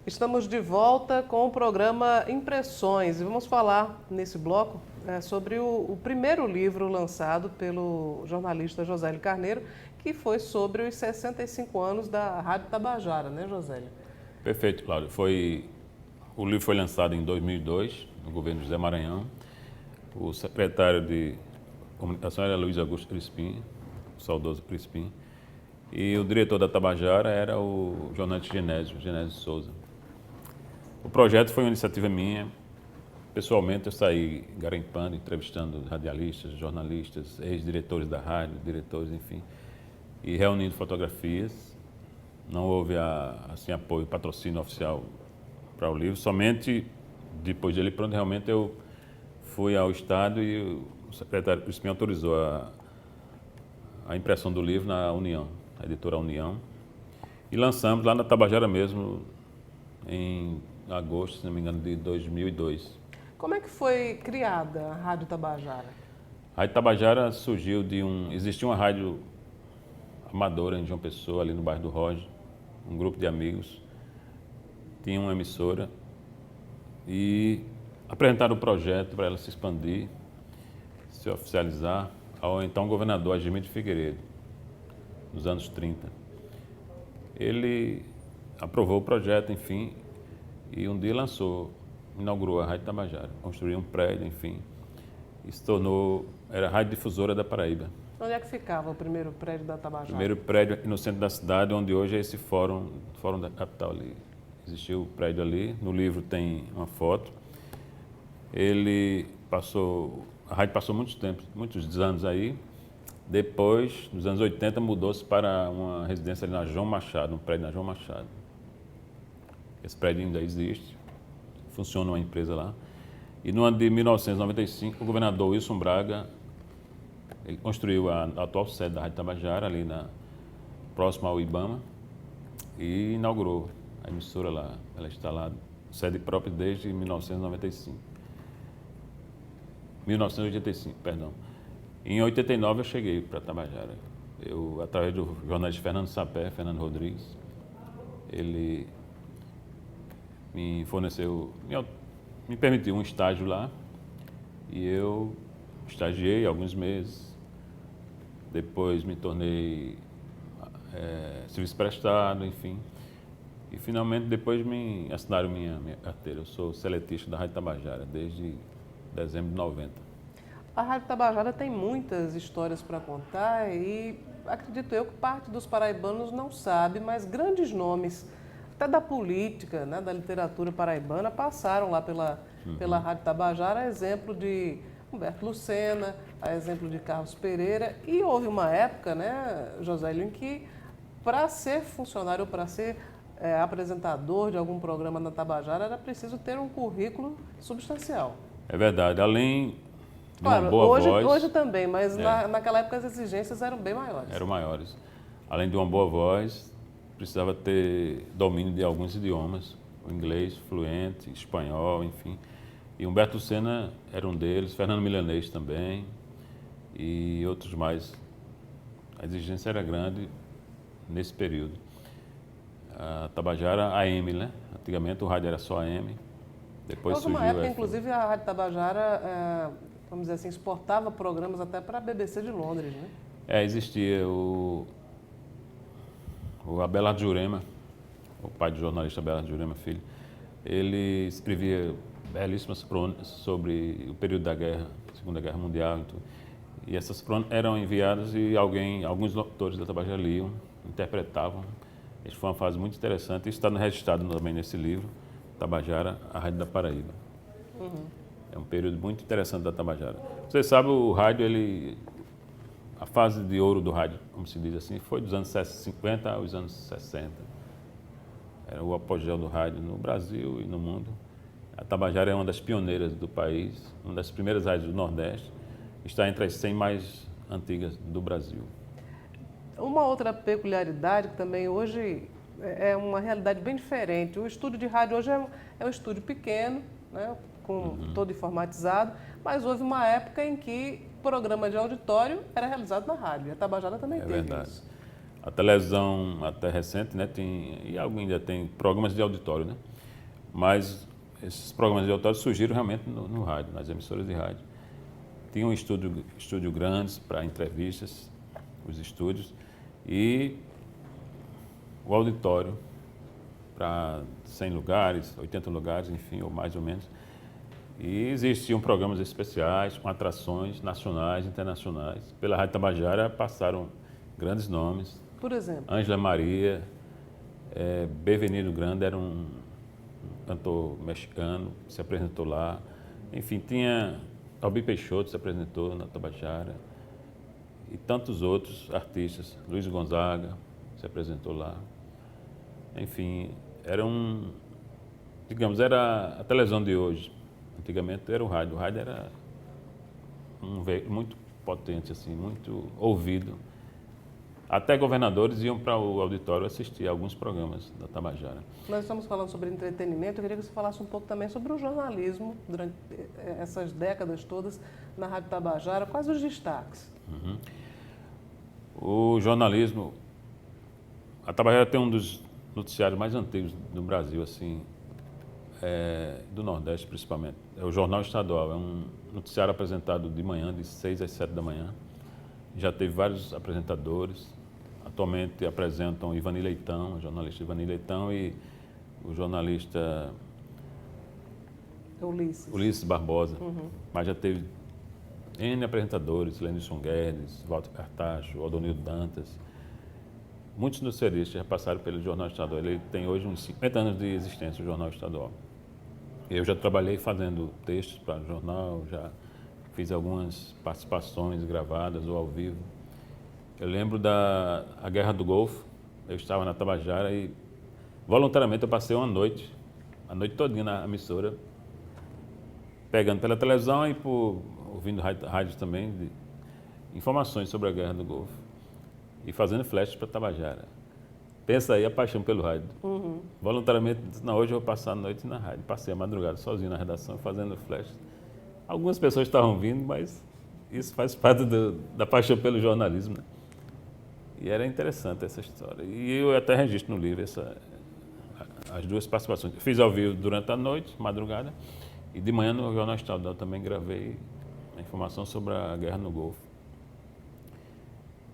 Estamos de volta com o programa Impressões e vamos falar nesse bloco sobre o primeiro livro lançado pelo jornalista Josélio Carneiro, que foi sobre os 65 anos da Rádio Tabajara, né, Josélio? Perfeito, Cláudio. O livro foi lançado em 2002, no governo José Maranhão. O secretário de comunicação era Luiz Augusto Crispim, o saudoso Crispim, e o diretor da Tabajara era o jornalista Genésio Souza. O projeto foi uma iniciativa minha. Pessoalmente, eu saí garimpando, entrevistando radialistas, jornalistas, ex-diretores da rádio, diretores, enfim, e reunindo fotografias. Não houve apoio, patrocínio oficial para o livro. Somente depois dele pronto, realmente eu fui ao estado e o secretário Crispim autorizou a impressão do livro na União, a editora União. E lançamos lá na Tabajara mesmo, em agosto, se não me engano, de 2002. Como é que foi criada a Rádio Tabajara? A Rádio Tabajara surgiu existia uma rádio amadora em João Pessoa, ali no bairro do Roge, um grupo de amigos, tinha uma emissora e apresentaram o projeto para ela se expandir, se oficializar ao então governador Agimir de Figueiredo, nos anos 30. Ele aprovou o projeto, enfim, e um dia inaugurou a Rádio Tabajara, construiu um prédio, enfim, e se tornou, era a Rádio Difusora da Paraíba. Onde é que ficava o primeiro prédio da Tabajara? O primeiro prédio aqui no centro da cidade, onde hoje é esse fórum da capital ali. Existiu o prédio ali, no livro tem uma foto. A rádio passou muitos anos aí. Depois, nos anos 80, mudou-se para uma residência ali na João Machado, um prédio na João Machado. Esse prédio ainda existe, funciona uma empresa lá. E no ano de 1995, o governador Wilson Braga, ele construiu a atual sede da Rádio Tabajara, ali próximo ao Ibama, e inaugurou a emissora lá. Ela está lá, sede própria desde 1995. 1985, perdão. Em 89 eu cheguei para Tabajara. Através do jornalista Fernando Rodrigues, ele me permitiu um estágio lá e eu estagiei alguns meses. Depois me tornei serviço prestado, enfim. E finalmente depois me assinaram minha carteira. Eu sou seletista da Rádio Tabajara desde dezembro de 90. A Rádio Tabajara tem muitas histórias para contar e acredito eu que parte dos paraibanos não sabe, mas grandes nomes, até da política, né, da literatura paraibana, passaram lá pela Rádio Tabajara, a exemplo de Humberto Lucena, a exemplo de Carlos Pereira. E houve uma época, né, Josélio, em que para ser funcionário ou para ser apresentador de algum programa na Tabajara era preciso ter um currículo substancial. É verdade, além de Claro, uma boa voz... Hoje também, mas naquela época as exigências eram bem maiores. Eram maiores. Além de uma boa voz, precisava ter domínio de alguns idiomas, o inglês fluente, espanhol, enfim. E Humberto Lucena era um deles, Fernando Milanês também e outros mais. A exigência era grande nesse período. A Tabajara AM, né? Antigamente o rádio era só AM, depois surgiu uma época, FM. inclusive, a Rádio Tabajara, vamos dizer assim, exportava programas até para a BBC de Londres, né? Existia o Abelardo Jurema, o pai do jornalista Abelardo Jurema Filho. Ele escrevia belíssimas crônicas sobre o período da guerra, Segunda Guerra Mundial. E essas crônicas eram enviadas e alguns locutores da Tabajara liam, interpretavam. Isso foi uma fase muito interessante. Isso está registrado também nesse livro, Tabajara, a Rádio da Paraíba. É um período muito interessante da Tabajara. Você sabe, o rádio, a fase de ouro do rádio, como se diz assim, foi dos anos 50 aos anos 60. Era o apogeu do rádio no Brasil e no mundo. A Tabajara é uma das pioneiras do país, uma das primeiras rádios do Nordeste. Está entre as 100 mais antigas do Brasil. Uma outra peculiaridade que também hoje é uma realidade bem diferente. O estúdio de rádio hoje é um estúdio pequeno, né, todo informatizado, mas houve uma época em que programa de auditório era realizado na rádio. E a Tabajara também teve verdade. isso. A televisão, até recente, né, e ainda tem programas de auditório, né? Mas esses programas de auditório surgiram realmente no rádio, nas emissoras de rádio. Tinha um estúdio grandes para entrevistas, os estúdios, e o auditório para 100 lugares, 80 lugares, enfim, ou mais ou menos. E existiam programas especiais com atrações nacionais e internacionais. Pela Rádio Tabajara passaram grandes nomes. Por exemplo? Ângela Maria, Bevenino Grande era um cantor mexicano, se apresentou lá. Enfim, tinha Albi Peixoto se apresentou na Tabajara. E tantos outros artistas. Luiz Gonzaga se apresentou lá. Enfim, era a televisão de hoje. Antigamente era o rádio. O rádio era um veículo muito potente, assim, muito ouvido. Até governadores iam para o auditório assistir a alguns programas da Tabajara. Nós estamos falando sobre entretenimento, eu queria que você falasse um pouco também sobre o jornalismo durante essas décadas todas na Rádio Tabajara. Quais os destaques? O jornalismo, a Tabajara tem um dos noticiários mais antigos do Brasil, assim, do Nordeste principalmente. É o Jornal Estadual, é um noticiário apresentado de manhã, de 6 às 7 da manhã. Já teve vários apresentadores. Atualmente apresentam Ivani Leitão, o jornalista Ivani Leitão, e o jornalista Ulisses Barbosa. Mas já teve N apresentadores, Lenilson Guedes, Walter Cartacho, Aldonildo Dantas. Muitos noticiaristas já passaram pelo Jornal Estadual. Ele tem hoje uns 50 anos de existência, o Jornal Estadual. Eu já trabalhei fazendo textos para o jornal, já fiz algumas participações gravadas ou ao vivo. Eu lembro da Guerra do Golfo, eu estava na Tabajara e voluntariamente eu passei uma noite, a noite todinha na emissora, pegando pela televisão e ouvindo rádios também, informações sobre a Guerra do Golfo e fazendo flashes para Tabajara. Pensa aí a paixão pelo rádio. Voluntariamente, hoje eu vou passar a noite na rádio. Passei a madrugada sozinho na redação, fazendo flashes. Algumas pessoas estavam vindo, mas isso faz parte da paixão pelo jornalismo, né? E era interessante essa história. E eu até registro no livro as duas participações. Fiz ao vivo durante a noite, madrugada, e de manhã no Jornal Estadual também gravei a informação sobre a Guerra no Golfo.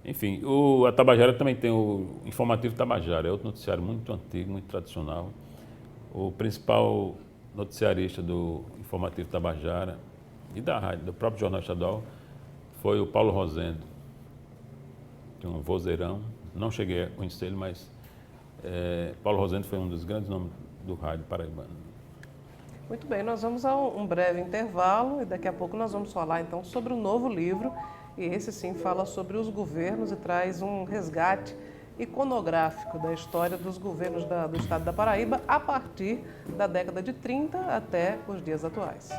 Enfim, a Tabajara também tem o Informativo Tabajara, é outro noticiário muito antigo, muito tradicional. O principal noticiarista do Informativo Tabajara e da rádio, do próprio Jornal Estadual, foi o Paulo Rosendo, de um vozeirão. Não cheguei a conhecê-lo, mas Paulo Rosendo foi um dos grandes nomes do rádio paraibano. Muito bem, nós vamos a um breve intervalo e daqui a pouco nós vamos falar então sobre o novo livro. E esse sim fala sobre os governos e traz um resgate iconográfico da história dos governos do estado da Paraíba a partir da década de 30 até os dias atuais.